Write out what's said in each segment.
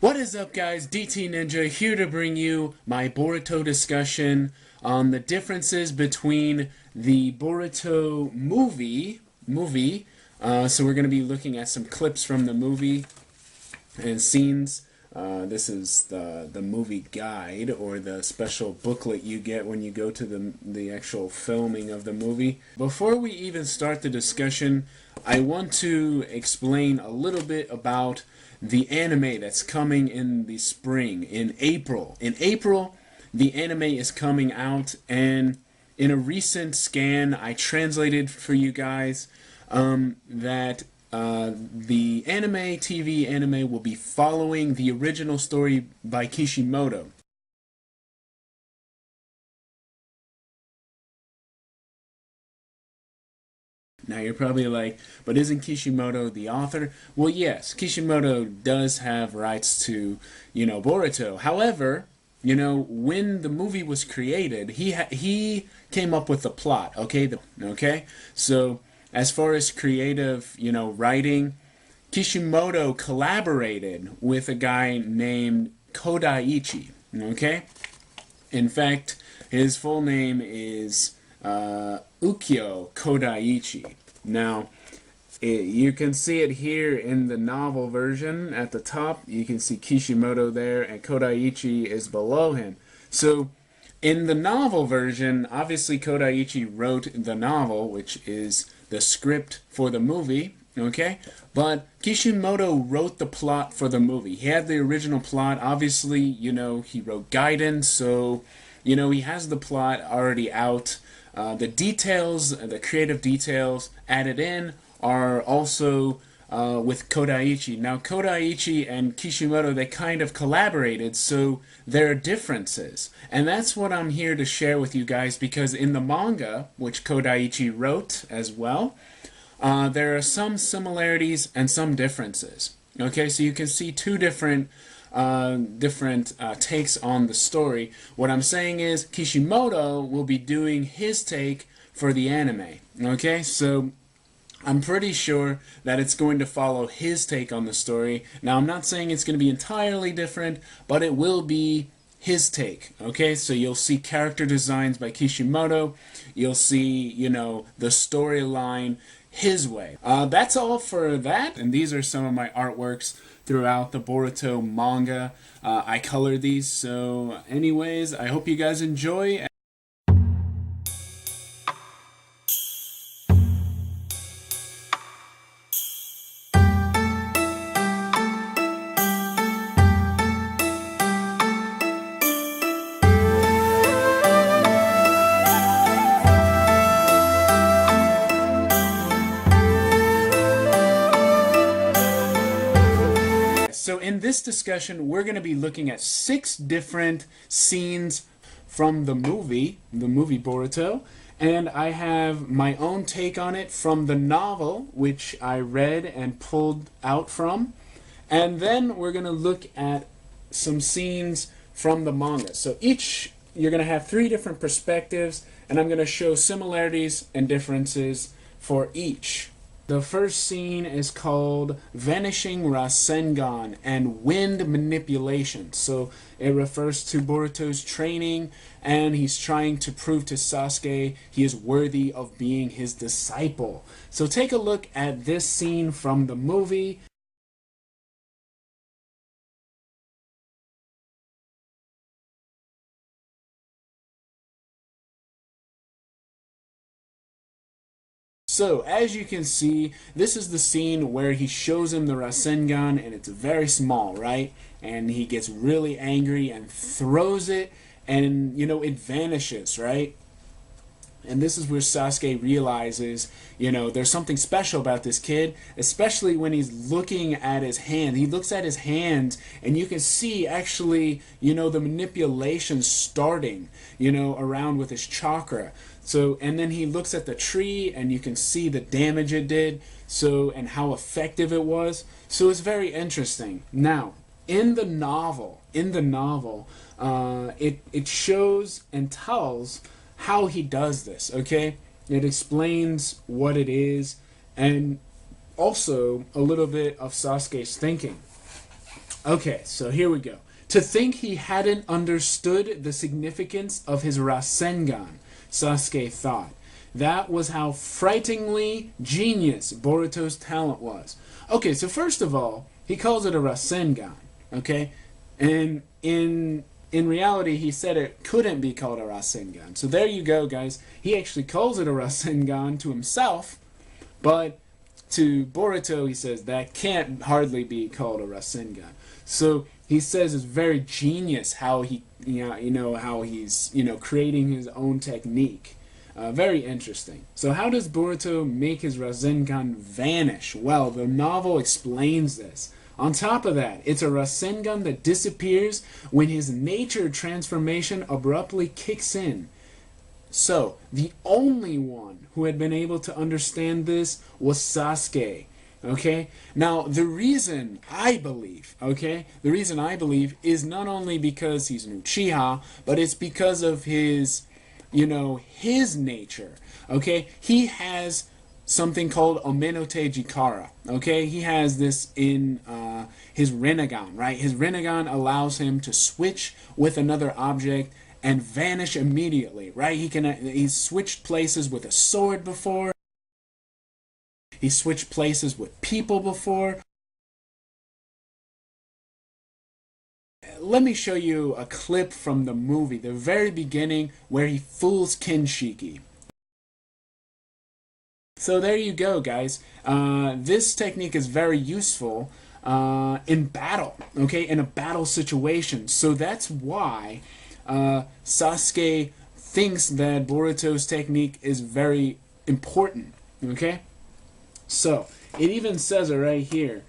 What is up, guys? DT Ninja here to bring you my Boruto discussion on the differences between the Boruto movie. So we're going to be looking at some clips from the movie and scenes. This is the movie guide, or the special booklet you get when you go to the actual filming of the movie. Before we even start the discussion, I want to explain a little bit about the anime that's coming in the spring, in April. In April, the anime is coming out, and in a recent scan, I translated for you guys that the TV anime will be following the original story by Kishimoto. Now you're probably like, but isn't Kishimoto the author? Well, yes, Kishimoto does have rights to, Boruto. However, when the movie was created, he came up with the plot. Okay. So as far as creative, writing, Kishimoto collaborated with a guy named Kodaichi. Okay. In fact, his full name is Ukyo Kodaichi. Now, you can see it here in the novel version at the top. You can see Kishimoto there, and Kodaichi is below him. So, in the novel version, obviously Kodaichi wrote the novel, which is the script for the movie, okay? But Kishimoto wrote the plot for the movie. He had the original plot. Obviously, he wrote guidance, so, he has the plot already out. The details, the creative details added in are also with Kodaichi. Now, Kodaichi and Kishimoto, they kind of collaborated, so there are differences. And that's what I'm here to share with you guys, because in the manga, which Kodaichi wrote as well, there are some similarities and some differences. Okay, so you can see two different takes on the story. What I'm saying is Kishimoto will be doing his take for the anime. Okay, so I'm pretty sure that it's going to follow his take on the story. Now, I'm not saying it's going to be entirely different, but it will be his take. Okay, so you'll see character designs by Kishimoto. You'll see, the storyline his way. That's all for that, and these are some of my artworks throughout the Boruto manga. I colored these, so anyways, I hope you guys enjoy. So in this discussion, we're going to be looking at 6 different scenes from the movie Boruto, and I have my own take on it from the novel, which I read and pulled out from, and then we're going to look at some scenes from the manga. So you're going to have 3 different perspectives, and I'm going to show similarities and differences for each. The first scene is called Vanishing Rasengan and Wind Manipulation. So it refers to Boruto's training, and he's trying to prove to Sasuke he is worthy of being his disciple. So take a look at this scene from the movie. So, as you can see, this is the scene where he shows him the Rasengan, and it's very small, right? And he gets really angry and throws it, and, it vanishes, right? And this is where Sasuke realizes, there's something special about this kid, especially when he's looking at his hand. He looks at his hands, and you can see, actually, the manipulation starting, around with his chakra. So, and then he looks at the tree, and you can see the damage it did, and how effective it was. So it's very interesting. Now, in the novel, it shows and tells how he does this, okay? It explains what it is, and also a little bit of Sasuke's thinking. Okay, so here we go. To think he hadn't understood the significance of his Rasengan, Sasuke thought. That was how frighteningly genius Boruto's talent was. Okay, so first of all, he calls it a Rasengan, okay? And in reality, he said it couldn't be called a Rasengan. So there you go, guys. He actually calls it a Rasengan to himself, but to Boruto, he says that can't hardly be called a Rasengan. So he says it's very genius how he, how he's, creating his own technique. Very interesting. So how does Boruto make his Rasengan vanish? Well, the novel explains this. On top of that, it's a Rasengan that disappears when his nature transformation abruptly kicks in. So, the only one who had been able to understand this was Sasuke. Okay? Now, the reason I believe is not only because he's an Uchiha, but it's because of his his nature. Okay? He has something called Omenote Jikara. Okay? He has this in his Rinnegan, right? His Rinnegan allows him to switch with another object and vanish immediately, right? He's switched places with a sword before. He switched places with people before. Let me show you a clip from the movie, the very beginning, where he fools Kinshiki. So there you go, guys. This technique is very useful in battle, okay? In a battle situation. So that's why Sasuke thinks that Boruto's technique is very important, okay? So, it even says it right here.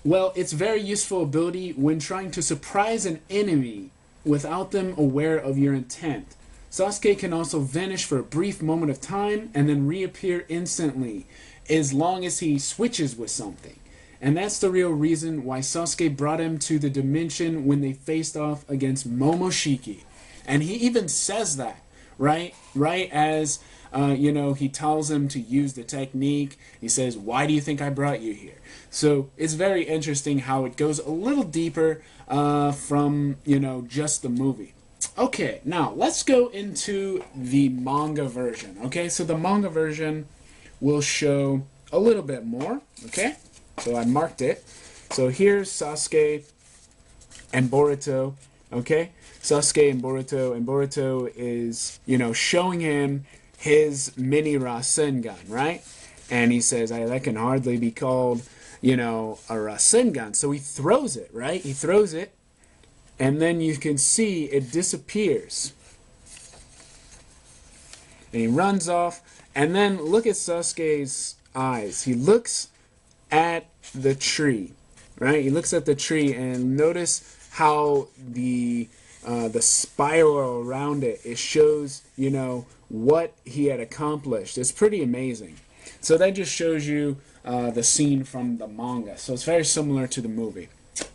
Well, it's very useful ability when trying to surprise an enemy without them aware of your intent. Sasuke can also vanish for a brief moment of time and then reappear instantly, as long as he switches with something. And that's the real reason why Sasuke brought him to the dimension when they faced off against Momoshiki. And he even says that, right? Right as, he tells him to use the technique. He says, "Why do you think I brought you here?" So it's very interesting how it goes a little deeper from, just the movie. Okay, now let's go into the manga version. Okay, so the manga version will show a little bit more. Okay, so I marked it. So here's Sasuke and Boruto. Okay, Sasuke and Boruto is, showing him his mini Rasengan, right? And he says, that can hardly be called, a Rasengan. So he throws it, right? He throws it, and then you can see it disappears. And he runs off, and then look at Sasuke's eyes. He looks at the tree, right? He looks at the tree, and notice how the spiral around it, it shows, what he had accomplished. It's pretty amazing. So that just shows you the scene from the manga. So it's very similar to the movie.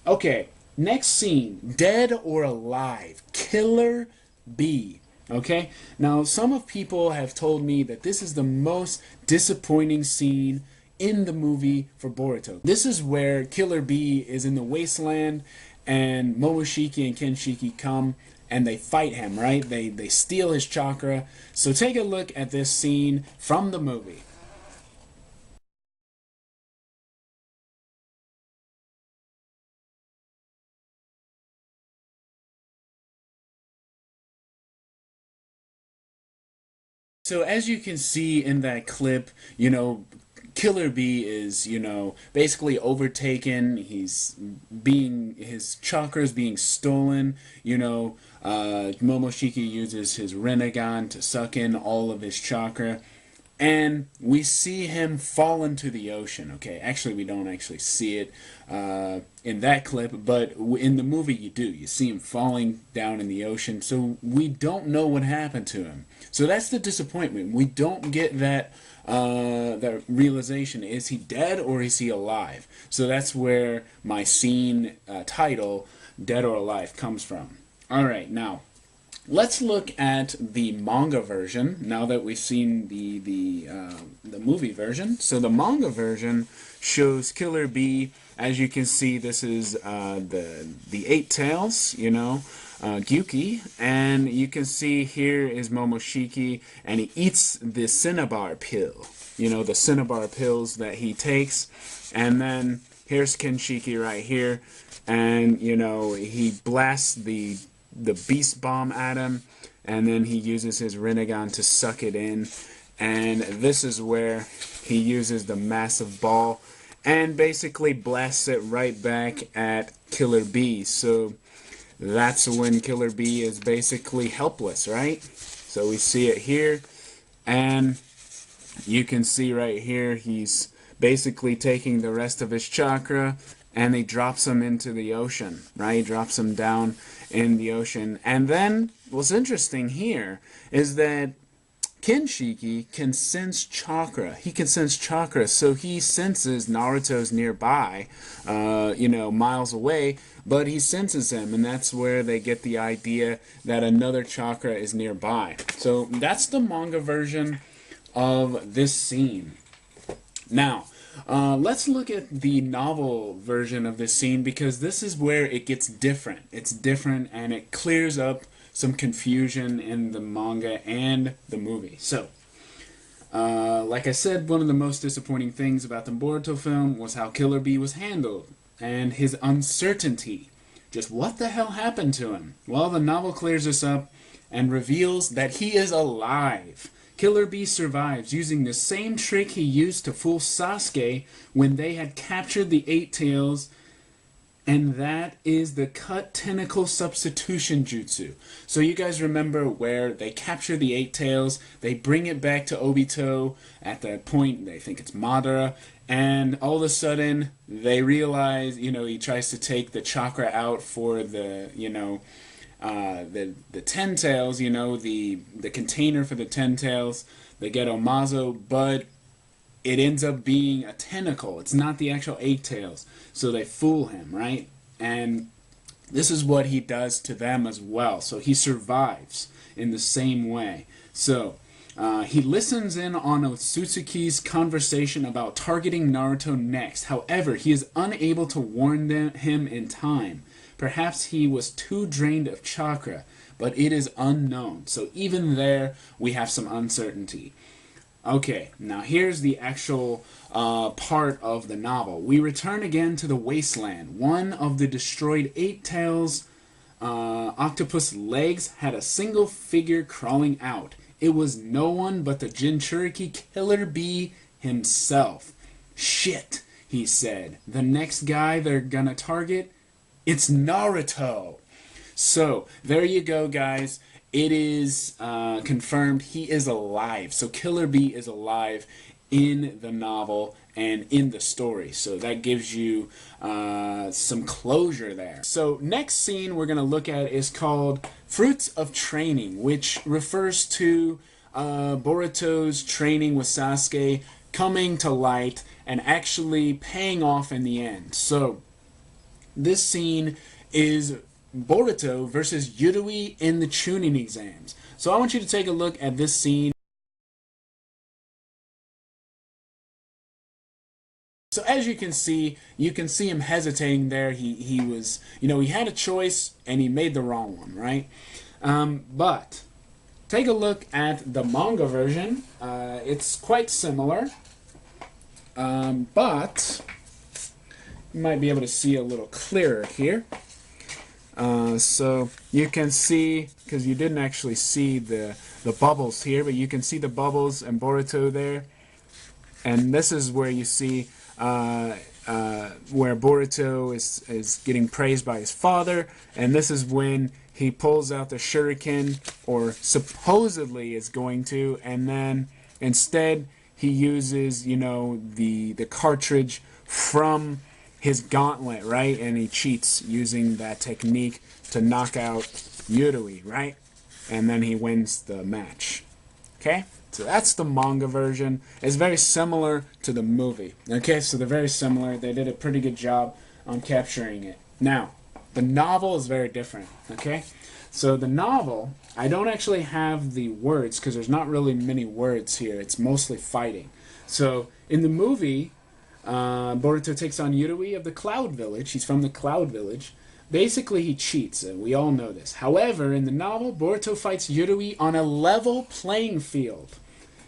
Okay, next scene, Dead or Alive, Killer Bee. Okay, now some of people have told me that this is the most disappointing scene in the movie for Boruto. This is where Killer Bee is in the wasteland and Momoshiki and Kinshiki come and they fight him, right? They steal his chakra. So take a look at this scene from the movie. So as you can see in that clip, Killer Bee is, basically overtaken. His chakra is being stolen. Momoshiki uses his Rinnegan to suck in all of his chakra. And we see him fall into the ocean, okay? Actually, we don't actually see it in that clip, but in the movie you do. You see him falling down in the ocean, so we don't know what happened to him. So that's the disappointment. We don't get that realization. Is he dead or is he alive? So that's where my scene title, Dead or Alive, comes from. Alright, now, let's look at the manga version now that we've seen the movie version. So the manga version shows Killer Bee. As you can see, this is the eight tails, you know, Gyuki, and you can see here is Momoshiki, and he eats the Cinnabar pill, you know, the Cinnabar pills that he takes, and then here's Kinshiki right here, and you know, he blasts the beast bomb at him, and then he uses his Rinnegan to suck it in, and this is where he uses the massive ball and basically blasts it right back at Killer Bee. So that's when Killer Bee is basically helpless, right? So we see it here, and you can see right here he's basically taking the rest of his chakra, and he drops him into the ocean, right? He drops him down in the ocean. And then what's interesting here is that Kinshiki can sense chakra. He can sense chakra, so he senses Naruto's nearby, you know, miles away, but he senses him, and that's where they get the idea that another chakra is nearby. So that's the manga version of this scene. Now, let's look at the novel version of this scene, because this is where it gets different. It's different, and it clears up some confusion in the manga and the movie. So, like I said, one of the most disappointing things about the Boruto film was how Killer Bee was handled, and his uncertainty. Just what the hell happened to him? Well, the novel clears this up and reveals that he is alive. Killer Bee survives using the same trick he used to fool Sasuke when they had captured the Eight Tails, and that is the cut tentacle substitution jutsu. So you guys remember where they capture the Eight Tails, they bring it back to Obito, at that point they think it's Madara, and all of a sudden they realize, you know, he tries to take the chakra out for the, you know, the ten tails, you know, the container for the ten tails, the Geto Mazo, but it ends up being a tentacle. It's not the actual eight tails. So they fool him, right? And this is what he does to them as well. So he survives in the same way. So he listens in on Otsutsuki's conversation about targeting Naruto next. However, he is unable to warn him in time. Perhaps he was too drained of chakra, but it is unknown. So even there, we have some uncertainty. Okay, now here's the actual part of the novel. We return again to the wasteland. One of the destroyed Eight Tails octopus legs had a single figure crawling out. It was no one but the Jinchuriki Killer Bee himself. Shit, he said. The next guy they're gonna target, it's Naruto. So, there you go, guys. It is confirmed he is alive. So Killer Bee is alive in the novel and in the story. So that gives you some closure there. So next scene we're going to look at is called Fruits of Training, which refers to Boruto's training with Sasuke coming to light and actually paying off in the end. So this scene is Boruto versus Yurui in the Chunin exams. So I want you to take a look at this scene. So as you can see him hesitating there. He was, you know, he had a choice and he made the wrong one, right? But take a look at the manga version. It's quite similar, but you might be able to see a little clearer here. So you can see, because you didn't actually see the bubbles here, but you can see the bubbles and Boruto there. And this is where you see where Boruto is getting praised by his father, and this is when he pulls out the shuriken, or supposedly is going to, and then instead he uses, you know, the cartridge from his gauntlet, right? And he cheats using that technique to knock out Yurui, right? And then he wins the match. Okay? So that's the manga version. It's very similar to the movie. Okay, so they're very similar. They did a pretty good job on capturing it. Now, The novel is very different, okay? So the novel, I don't actually have the words because there's not really many words here. It's mostly fighting. So in the movie, Boruto takes on Yurui of the Cloud Village. He's from the Cloud Village. Basically, he cheats, and we all know this. However, in the novel, Boruto fights Yurui on a level playing field.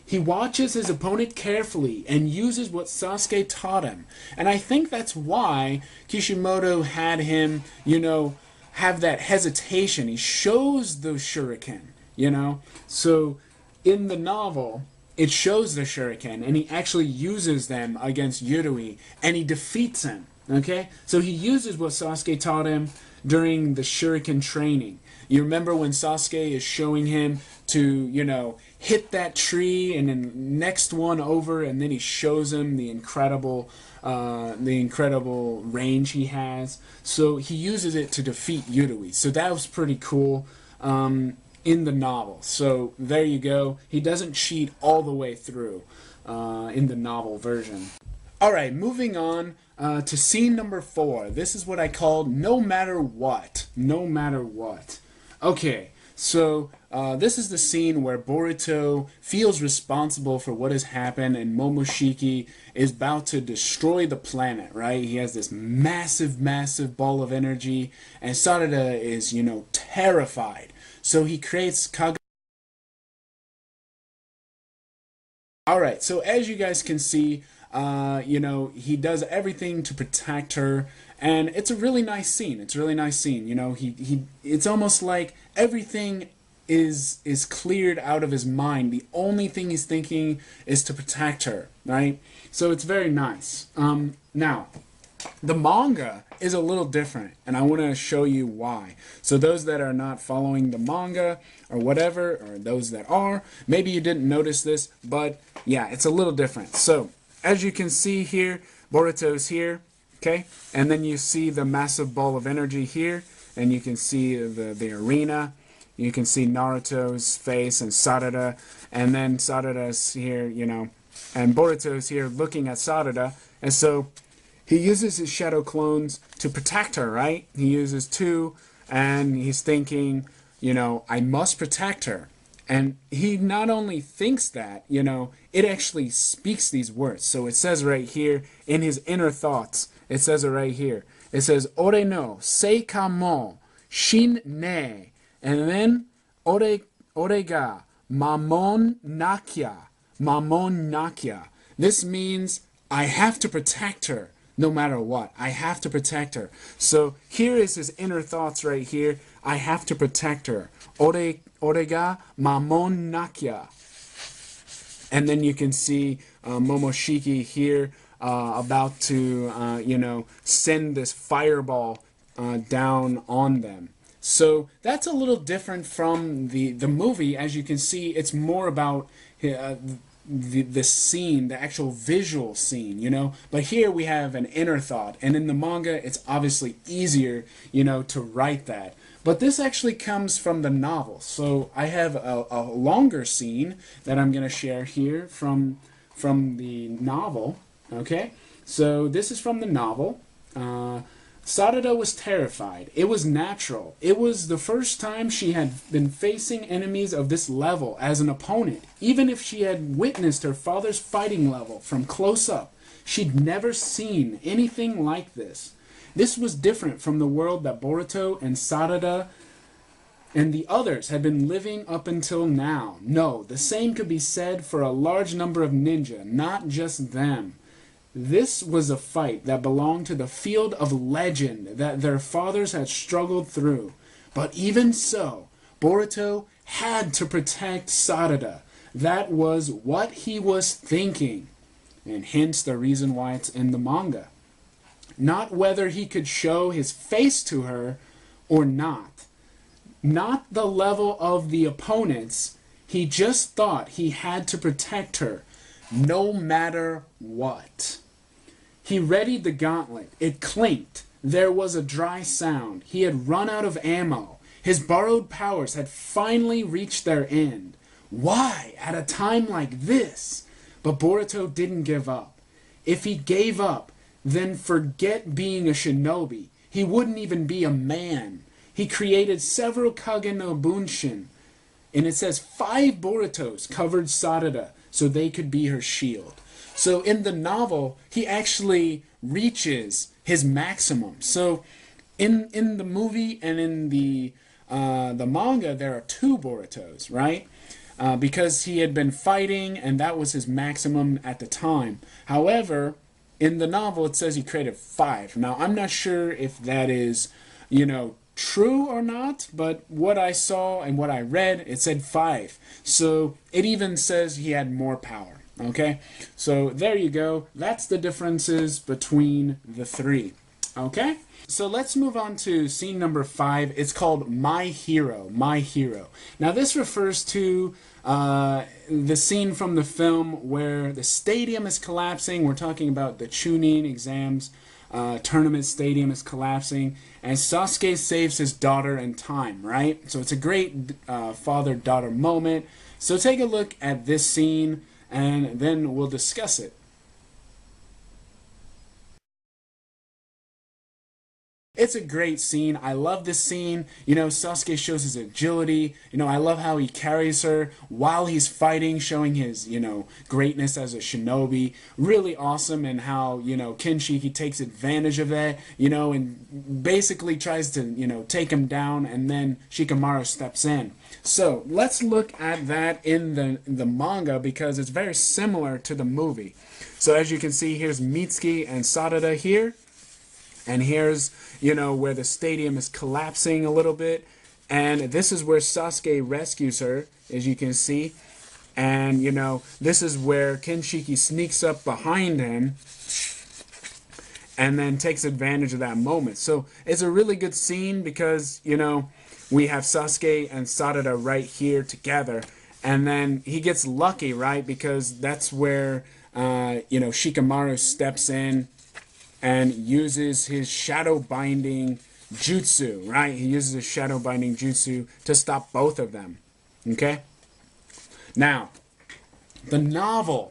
He watches his opponent carefully and uses what Sasuke taught him. And I think that's why Kishimoto had him, you know, have that hesitation. He shows the shuriken, you know. So in the novel, it shows the shuriken, and he actually uses them against Yurui, and he defeats him, okay? So he uses what Sasuke taught him during the shuriken training. You remember when Sasuke is showing him to, you know, hit that tree and then next one over, and then he shows him the incredible range he has. So he uses it to defeat Yurui. So that was pretty cool in the novel. So there you go. He doesn't cheat all the way through in the novel version. Alright, moving on to scene number 4. This is what I called No Matter What. No Matter What. Okay, so this is the scene where Boruto feels responsible for what has happened, and Momoshiki is about to destroy the planet, right? He has this massive, massive ball of energy, and Sarada is, you know, terrified. So he creates Kage. Alright, so as you guys can see, you know, he does everything to protect her, and it's a really nice scene. It's a really nice scene. You know, it's almost like everything is cleared out of his mind. The only thing he's thinking is to protect her, right? So it's very nice. Now, the manga is a little different, and I want to show you why. So those that are not following the manga or whatever, or those that are, maybe you didn't notice this, but yeah, it's a little different. So as you can see here, Boruto's here, okay? And then you see the massive ball of energy here, and you can see the arena. You can see Naruto's face and Sarada, and then Sarada's here, you know, and Boruto's here looking at Sarada, and so he uses his shadow clones to protect her, right? He uses 2, and he's thinking, you know, I must protect her. And he not only thinks that, you know, it actually speaks these words. So it says right here, in his inner thoughts, it says it right here. It says, Ore no seika mo shin ne. And then, ore ga mamon nakya. Mamon nakya. This means, I have to protect her. No matter what, I have to protect her. So here is his inner thoughts right here. I have to protect her. Orega mamon nakya. And then you can see Momoshiki here about to, you know, send this fireball down on them. So that's a little different from the movie. As you can see, it's more about the scene, the actual visual scene, you know. But here we have an inner thought, and in the manga, it's obviously easier, you know, to write that. But this actually comes from the novel. So I have a longer scene that I'm going to share here from the novel. Okay, so this is from the novel. Sarada was terrified. It was natural. It was the first time she had been facing enemies of this level as an opponent. Even if she had witnessed her father's fighting level from close up, she'd never seen anything like this. This was different from the world that Boruto and Sarada and the others had been living up until now. No, the same could be said for a large number of ninja, not just them. This was a fight that belonged to the field of legend that their fathers had struggled through. But even so, Boruto had to protect Sarada. That was what he was thinking, and hence the reason why it's in the manga. Not whether he could show his face to her or not. Not the level of the opponents. He just thought he had to protect her, no matter what. He readied the gauntlet. It clinked. There was a dry sound. He had run out of ammo. His borrowed powers had finally reached their end. Why at a time like this? But Boruto didn't give up. If he gave up, then forget being a shinobi. he wouldn't even be a man. He created several Kage no Bunshin. And it says 5 Borutos covered Sarada so they could be her shield. So in the novel, he actually reaches his maximum. So in the movie and in the manga, there are 2 Borutos, right? Because he had been fighting, and that was his maximum at the time. However, in the novel, it says he created 5. Now, I'm not sure if that is, true or not, but what I saw and what I read, it said 5. So it even says he had more power. Okay? So there you go. That's the differences between the 3. Okay? So let's move on to scene number 5. It's called My Hero, My Hero. Now this refers to the scene from the film where the stadium is collapsing. We're talking about the Chunin exams. Tournament stadium is collapsing, and Sasuke saves his daughter in time, right? So it's a great father-daughter moment. So take a look at this scene, and then we'll discuss it. It's a great scene. I love this scene. Sasuke shows his agility. I love how he carries her while he's fighting, showing his, greatness as a shinobi. Really awesome, and how, Kinshiki takes advantage of that, and basically tries to, take him down, and then Shikamaru steps in. So let's look at that in the manga, because it's very similar to the movie. So as you can see, here's Mitsuki and Sarada here. And here's, where the stadium is collapsing a little bit. And this is where Sasuke rescues her, as you can see. And, this is where Kinshiki sneaks up behind him and then takes advantage of that moment. So it's a really good scene because, we have Sasuke and Sarada right here together. And then he gets lucky, right? Because that's where, Shikamaru steps in and uses his shadow binding jutsu, right? He uses his shadow binding jutsu to stop both of them. Okay? Now, the novel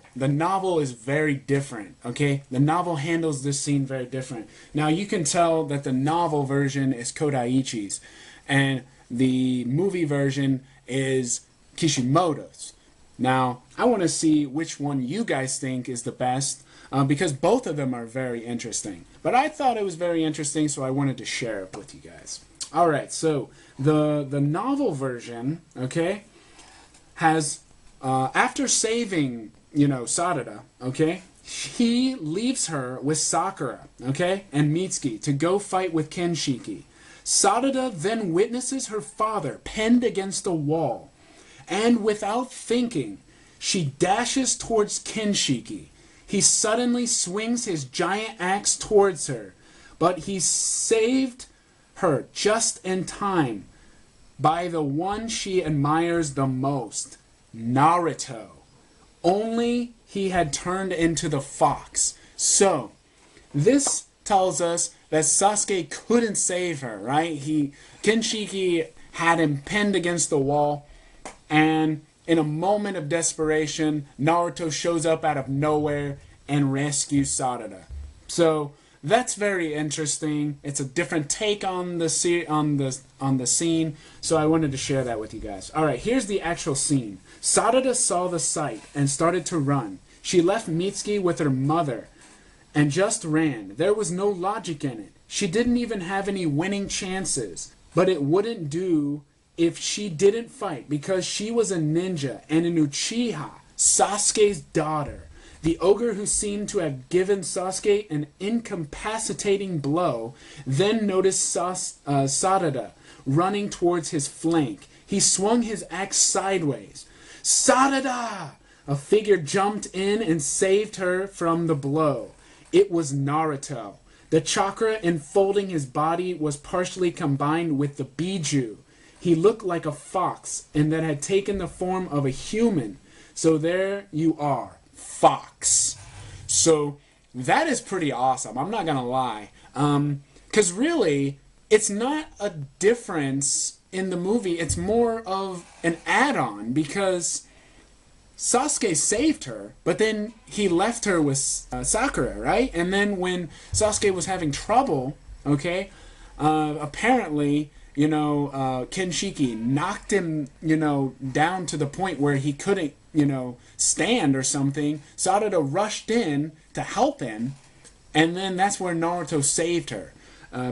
is very different, okay? The novel handles this scene very different. Now, you can tell that the novel version is Kodaichi's, and the movie version is Kishimoto's. Now, I want to see which one you guys think is the best, because both of them are very interesting. But I thought it was very interesting, so I wanted to share it with you guys. Alright, so the novel version, okay, has, after saving, Sarada, okay, he leaves her with Sakura, okay, and Mitsuki to go fight with Kinshiki. Sarada then witnesses her father pinned against a wall, and without thinking, she dashes towards Kinshiki. He suddenly swings his giant axe towards her, but he saved her just in time by the one she admires the most, Naruto. Only he had turned into the fox. So, this tells us that Sasuke couldn't save her, right? Kinshiki had him pinned against the wall, and in a moment of desperation, Naruto shows up out of nowhere and rescues Sarada. So that's very interesting. It's a different take on the scene. So I wanted to share that with you guys. All right, here's the actual scene. Sarada saw the sight and started to run. She left Mitsuki with her mother and just ran. There was no logic in it. She didn't even have any winning chances. But it wouldn't do if she didn't fight, because she was a ninja and an Uchiha, Sasuke's daughter. The ogre, who seemed to have given Sasuke an incapacitating blow, then noticed Sarada running towards his flank. He swung his axe sideways. Sarada! A figure jumped in and saved her from the blow. It was Naruto. The chakra enfolding his body was partially combined with the Biju. He looked like a fox and that had taken the form of a human. So there you are, fox. So that is pretty awesome. I'm not going to lie. Because really, it's not a difference in the movie. It's more of an add-on, because Sasuke saved her, but then he left her with Sakura, right? And then when Sasuke was having trouble, okay, Apparently, Kinshiki knocked him, down to the point where he couldn't, stand or something. Sarada rushed in to help him, and then that's where Naruto saved her.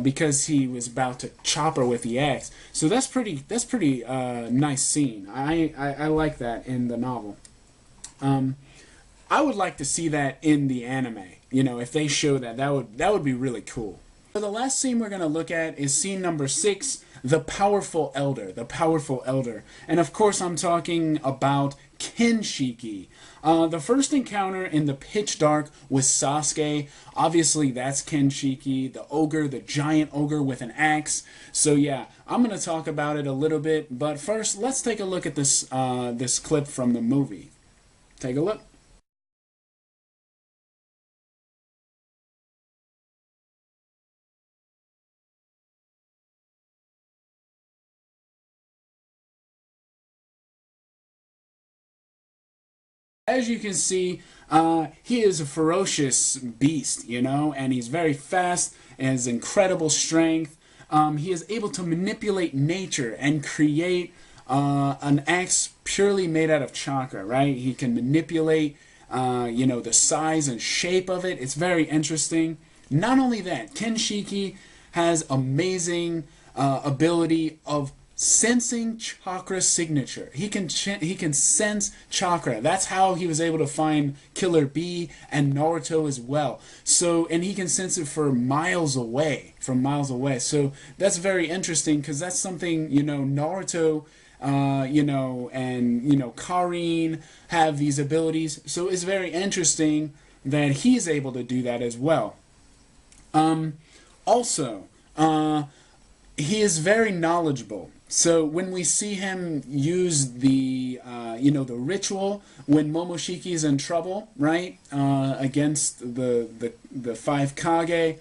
Because he was about to chop her with the axe, so that's pretty. That's pretty nice scene. I like that in the novel. I would like to see that in the anime. If they show that, that would be really cool. So the last scene we're going to look at is scene number 6, the powerful elder. The powerful elder. And of course I'm talking about Kinshiki. The first encounter in the pitch dark with Sasuke. Obviously that's Kinshiki, the ogre, the giant ogre with an axe. So yeah, I'm going to talk about it a little bit. But first, let's take a look at this clip from the movie. Take a look. As you can see, he is a ferocious beast, and he's very fast and has incredible strength. He is able to manipulate nature and create an axe purely made out of chakra, right? He can manipulate, the size and shape of it. It's very interesting. Not only that, Kenshiki has amazing ability of sensing chakra signature. He can sense chakra. That's how he was able to find Killer Bee and Naruto as well. So, and he can sense it for miles away, from miles away. So that's very interesting because that's something, Naruto and Karin have these abilities. So it's very interesting that he's able to do that as well. Also, he is very knowledgeable. So when we see him use the ritual when Momoshiki is in trouble, right, against the five Kage,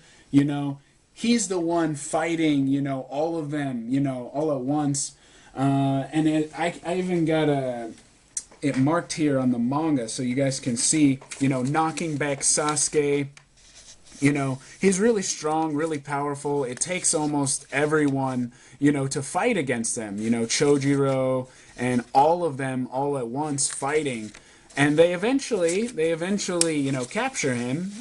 he's the one fighting, all of them, all at once. And I even got it marked here on the manga so you guys can see, knocking back Sasuke. He's really strong, really powerful. It takes almost everyone, to fight against them. Chojiro and all of them all at once fighting. And they eventually, capture him,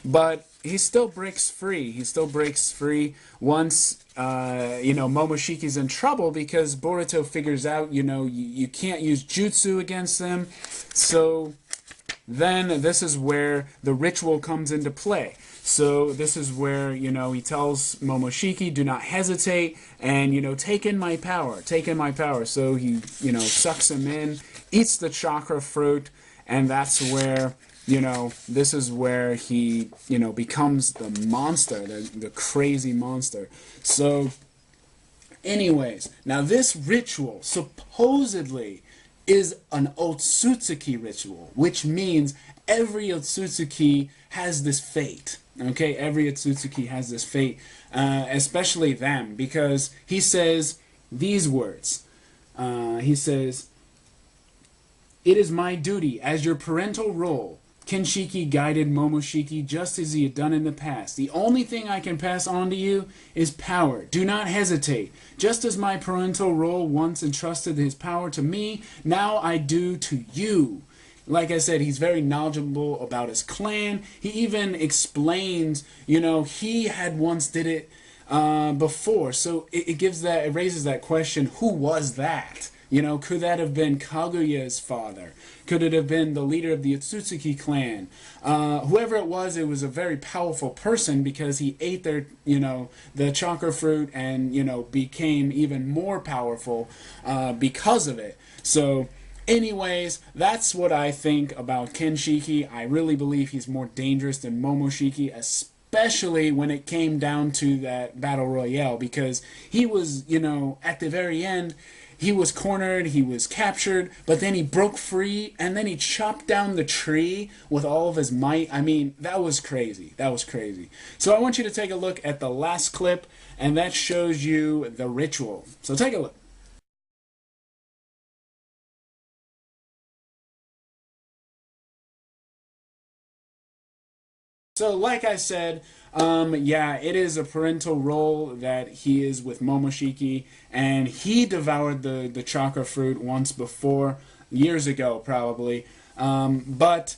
but he still breaks free. He still breaks free once, Momoshiki's in trouble because Boruto figures out, you can't use jutsu against them. So then this is where the ritual comes into play. So this is where, he tells Momoshiki, do not hesitate, and, take in my power, take in my power. So he, sucks him in, eats the chakra fruit, and that's where, this is where he, becomes the monster, the crazy monster. So, anyways, now this ritual supposedly is an Otsutsuki ritual, which means every Otsutsuki has this fate. Okay, every Otsutsuki has this fate, especially them, because he says these words. He says, "It is my duty as your parental role." Kinshiki guided Momoshiki just as he had done in the past. The only thing I can pass on to you is power. Do not hesitate. Just as my parental role once entrusted his power to me, now I do to you. Like I said, he's very knowledgeable about his clan. He even explains, he had once did it before. So it raises that question, who was that? Could that have been Kaguya's father? Could it have been the leader of the Otsutsuki clan? Whoever it was a very powerful person because he ate their, the chakra fruit and, became even more powerful because of it. So, anyways, that's what I think about Kinshiki. I really believe he's more dangerous than Momoshiki, especially when it came down to that battle royale, because he was, at the very end, he was cornered, he was captured, but then he broke free, and then he chopped down the tree with all of his might. I mean, that was crazy. That was crazy. So I want you to take a look at the last clip, and that shows you the ritual. So take a look. So, like I said, Yeah, it is a parental role that he is with Momoshiki, and he devoured the chakra fruit once before, years ago probably. But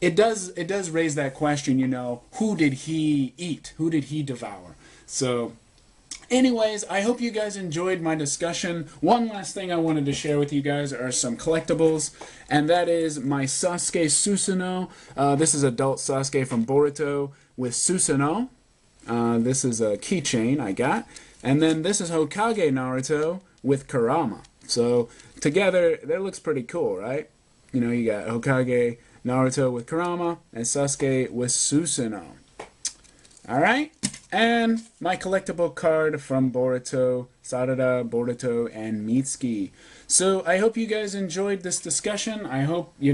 it does raise that question, who did he eat? Who did he devour? So, anyways, I hope you guys enjoyed my discussion. One last thing I wanted to share with you guys are some collectibles, and that is my Sasuke Susanoo. This is adult Sasuke from Boruto with Susanoo. This is a keychain I got. And then this is Hokage Naruto with Kurama. So together, that looks pretty cool, right? You got Hokage Naruto with Kurama and Sasuke with Susanoo. Alright? And my collectible card from Boruto, Sarada, Boruto, and Mitsuki. So I hope you guys enjoyed this discussion. I hope, it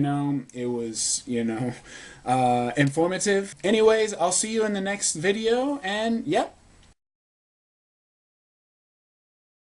was, informative. Anyways, I'll see you in the next video, and yep,